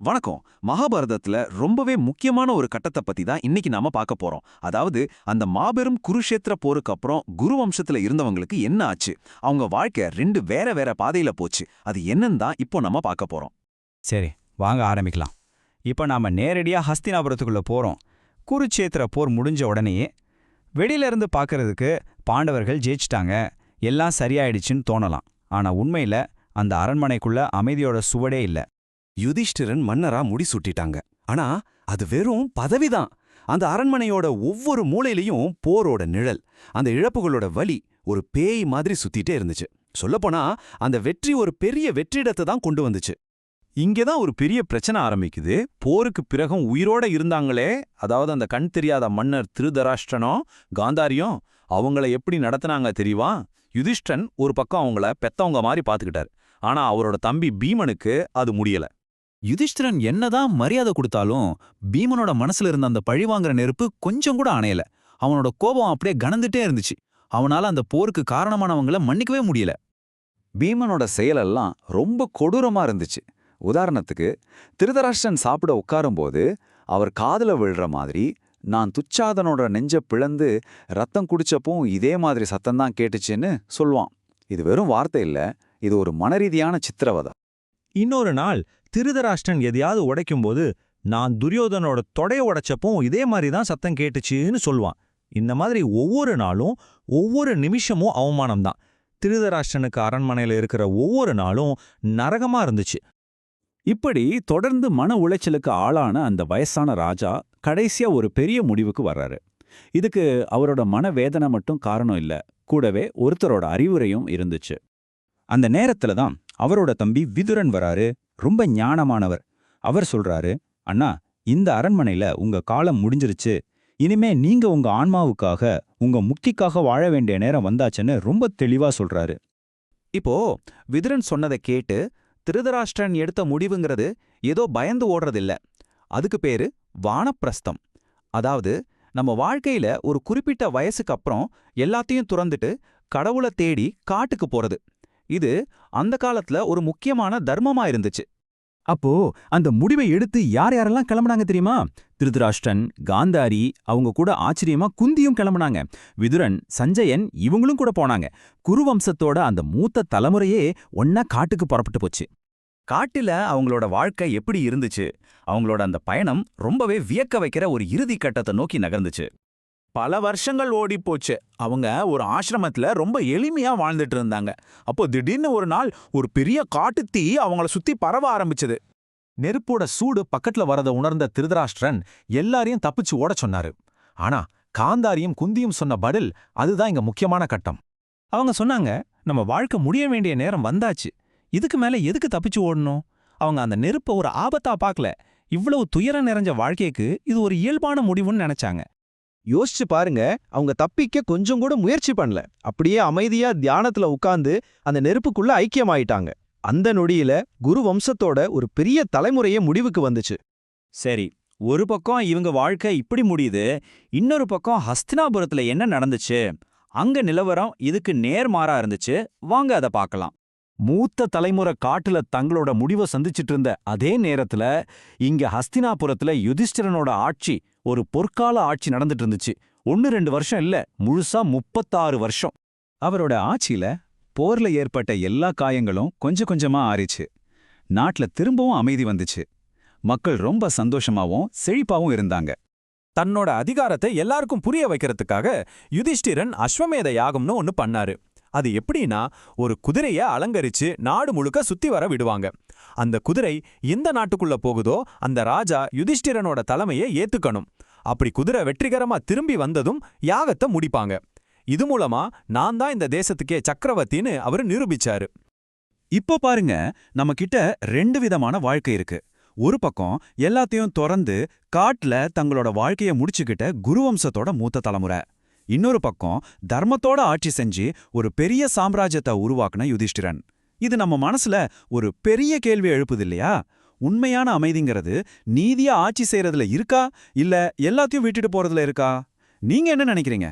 வணக்கம். மகாபாரதத்துல ரொம்பவே முக்கியமான ஒரு கட்டத்தை பத்தி தான் இன்னைக்கு நாம பார்க்க போறோம். அதாவது அந்த மாபெரும் குருஷேத்திர போருக்கு அப்புறம் குரு வம்சத்துல இருந்தவங்களுக்கு என்ன ஆச்சு? அவங்க வாழ்க்கை ரெண்டு வேற வேற பாதையில போச்சு. அது என்னன்னு தான் இப்போ நம்ம பார்க்க போறோம். சரி, வாங்க ஆரம்பிக்கலாம். இப்போ நாம நேரடியா ஹஸ்தினாபுரத்துக்குள்ள போறோம். குருச்சேத்திர போர் முடிஞ்ச உடனேயே வெளியில இருந்து பார்க்கறதுக்கு பாண்டவர்கள் ஜெயிச்சிட்டாங்க, எல்லாம் சரியாயிடுச்சுன்னு தோணலாம். ஆனா உண்மையில அந்த அரண்மனைக்குள்ள அமைதியோட சுவடே இல்ல. யுதிஷ்டிரன் மன்னரா முடிசூட்டிட்டாங்க. ஆனா அது வெறும் பதவிதான். அந்த அரண்மனையோட ஒவ்வொரு மூலையிலையும் போரோட நிழல், அந்த இழப்புகளோட வலி ஒரு பேய் மாதிரி சுத்திட்டே இருந்துச்சு. சொல்லப்போனா அந்த வெற்றி ஒரு பெரிய வெற்றிடத்தை தான் கொண்டு வந்துச்சு. இங்கதான் ஒரு பெரிய பிரச்சனை ஆரம்பிக்குது. போருக்கு பிறகும் உயிரோட இருந்தாங்களே, அதாவது அந்த கண் தெரியாத மன்னர் திருதராஷ்டிரனோ காந்தாரியும் அவங்கள எப்படி நடத்தினாங்க தெரியுமா? யுதிஷ்டன் ஒரு பக்கம் அவங்கள பெத்தவங்க மாதிரி பாத்துக்கிட்டாரு. ஆனா அவரோட தம்பி பீமனுக்கு அது முடியல. யுதிஷ்டிரன் என்னதான் மரியாதை கொடுத்தாலும் பீமனோட மனசுல இருந்த அந்த பழிவாங்கிற நெருப்பு கொஞ்சம் கூட அணையல. அவனோட கோபம் அப்படியே கனந்துட்டே இருந்துச்சு. அவனால அந்த போருக்கு காரணமானவங்கள மன்னிக்கவே முடியல. பீமனோட செயலெல்லாம் ரொம்ப கொடூரமா இருந்துச்சு. உதாரணத்துக்கு, திருதராஷ்டிரன் சாப்பிட உட்காரும்போது அவர் காதுல விழுற மாதிரி, நான் துச்சாதனோட நெஞ்ச பிளந்து ரத்தம் குடிச்சப்போ இதே மாதிரி சத்தம்தான் கேட்டுச்சுன்னு சொல்வான். இது வெறும் வார்த்தை இல்ல, இது ஒரு மனரீதியான சித்திரவதை. இன்னொரு நாள் திருதராஷ்டிரன் எதையாவது உடைக்கும்போது, நான் துரியோதனோட தொடைய உடைச்சப்போ இதே மாதிரி தான் சத்தம் கேட்டுச்சுன்னு சொல்லுவான். இந்த மாதிரி ஒவ்வொரு நாளும் ஒவ்வொரு நிமிஷமும் அவமானம்தான். திருதராஷ்டிரனுக்கு அரண்மனையில இருக்கிற ஒவ்வொரு நாளும் நரகமா இருந்துச்சு. இப்படி தொடர்ந்து மன உளைச்சலுக்கு ஆளான அந்த வயசான ராஜா கடைசியா ஒரு பெரிய முடிவுக்கு வர்றாரு. இதுக்கு அவரோட மனவேதனை மட்டும் காரணம் இல்ல, கூடவே ஒருத்தரோட அறிவுரையும் இருந்துச்சு. அந்த நேரத்துல தான் அவரோட தம்பி விதுரன் வராரு. ரொம்ப ஞானமானவர். அவர் சொல்றாரு, அண்ணா, இந்த அரண்மனையில உங்க காலம் முடிஞ்சிருச்சு. இனிமே நீங்க உங்க ஆன்மாவுக்காக, உங்க முக்திக்காக வாழ வேண்டிய நேரம் வந்தாச்சுன்னு ரொம்ப தெளிவா சொல்றாரு. இப்போ விதுரன் சொன்னதை கேட்டு திருதராஷ்டிரன் எடுத்த முடிவுங்கிறது ஏதோ பயந்து ஓடுறதில்ல. அதுக்கு பேரு வானப்பிரஸ்தம். அதாவது நம்ம வாழ்க்கையில ஒரு குறிப்பிட்ட வயசுக்கு அப்புறம் எல்லாத்தையும் துறந்துட்டு கடவுளை தேடி காட்டுக்கு போறது. இது அந்த காலத்துல ஒரு முக்கியமான தர்மமா இருந்துச்சு. அப்போ அந்த முடிவை எடுத்து யார் யாரெல்லாம் கிளம்புனாங்க தெரியுமா? திருதராஷ்டிரன், காந்தாரி, அவங்க கூட ஆச்சரியமா குந்தியும் கிளம்புனாங்க. விதுரன், சஞ்சயன் இவங்களும் கூட போனாங்க. குருவம்சத்தோட அந்த மூத்த தலைமுறையே ஒன்னா காட்டுக்கு புறப்பட்டு போச்சு. காட்டுல அவங்களோட வாழ்க்கை எப்படி இருந்துச்சு? அவங்களோட அந்த பயணம் ரொம்பவே வியக்க வைக்கிற ஒரு இறுதி கட்டத்தை நோக்கி நகர்ந்துச்சு. பல வருஷங்கள் ஓடி போச்சு. அவங்க ஒரு ஆசிரமத்துல ரொம்ப எளிமையா வாழ்ந்துட்டு இருந்தாங்க. அப்போ திடீர்னு ஒரு நாள் ஒரு பெரிய காட்டுத்தீ அவங்கள சுத்தி பரவ ஆரம்பிச்சது. நெருப்போட சூடு பக்கத்துல வரத உணர்ந்த திருதராஷ்டிரன் எல்லாரையும் தப்பிச்சு ஓட சொன்னாரு. ஆனா காந்தாரியும் குந்தியும் சொன்ன பதில் அதுதான் இங்க முக்கியமான கட்டம். அவங்க சொன்னாங்க, நம்ம வாழ்க்கை முடிய வேண்டிய நேரம் வந்தாச்சு. இதுக்கு மேல எதுக்கு தப்பிச்சு ஓடணும்? அவங்க அந்த நெருப்ப ஒரு ஆபத்தா பார்க்கல. இவ்வளவு துயரம் நிறைஞ்ச வாழ்க்கைக்கு இது ஒரு இயல்பான முடிவுன்னு நினைச்சாங்க. யோசிச்சு பாருங்க, அவங்க தப்பிக்க கொஞ்சம் கூட முயற்சி பண்ணல. அப்படியே அமைதியா தியானத்துல உட்கார்ந்து அந்த நெருப்புக்குள்ள ஐக்கியமாயிட்டாங்க. அந்த நொடியில குரு வம்சத்தோட ஒரு பெரிய தலைமுறையே முடிவுக்கு வந்துச்சு. சரி, ஒரு பக்கம் இவங்க வாழ்க்கை இப்படி முடியுது, இன்னொரு பக்கம் ஹஸ்தினாபுரத்துல என்ன நடந்துச்சு? அங்க நிலவரம் இதுக்கு நேர்மாறா இருந்துச்சு. வாங்க அதை பார்க்கலாம். மூத்த தலைமுறை காட்டுல தங்களோட முடிவை சந்திச்சிட்டு இருந்த அதே நேரத்துல இங்க ஹஸ்தினாபுரத்துல யுதிஷ்டிரனோட ஆட்சி, ஒரு பொற்கால ஆட்சி நடந்துட்டு இருந்துச்சு. 1-2 வருஷம் இல்ல, முழுசா 36 வருஷம். அவரோட ஆட்சியில போர்ல ஏற்பட்ட எல்லா காயங்களும் கொஞ்சம் கொஞ்சமா ஆறிச்சு. நாட்டுல திரும்பவும் அமைதி வந்துச்சு. மக்கள் ரொம்ப சந்தோஷமாவும் செழிப்பாவும் இருந்தாங்க. தன்னோட அதிகாரத்தை எல்லாருக்கும் புரிய வைக்கிறதுக்காக யுதிஷ்டிரன் அஸ்வமேத யாகம்னு ஒன்னு பண்ணாரு. அது எப்படின்னா, ஒரு குதிரைய அலங்கரிச்சு நாடு முழுக்க சுத்தி வர விடுவாங்க. அந்த குதிரை எந்த நாட்டுக்குள்ள போகுதோ அந்த ராஜா யுதிஷ்டிரனோட தலைமையை ஏத்துக்கணும். அப்படி குதிரை வெற்றிகரமா திரும்பி வந்ததும் யாகத்தை முடிப்பாங்க. இது மூலமா நான் தான் இந்த தேசத்துக்கே சக்கரவர்த்தின்னு அவரு நிரூபிச்சாரு. இப்போ பாருங்க, நம்ம கிட்ட 2 விதமான வாழ்க்கை இருக்கு. ஒரு பக்கம் எல்லாத்தையும் திறந்து காட்டுல தங்களோட வாழ்க்கைய முடிச்சுக்கிட்ட குருவம்சத்தோட மூத்த தலைமுறை. இன்னொரு பக்கம் தர்மத்தோட ஆட்சி செஞ்சு ஒரு பெரிய சாம்ராஜ்யத்தை உருவாக்குன யுதிஷ்டிரன். இது நம்ம மனசுல ஒரு பெரிய கேள்வி எழுப்புது இல்லையா? உண்மையான அமைதிங்கிறது நீதியா ஆட்சி செய்யறதுல இருக்கா, இல்ல எல்லாத்தையும் விட்டுட்டு போறதுல இருக்கா? நீங்க என்ன நினைக்கிறீங்க?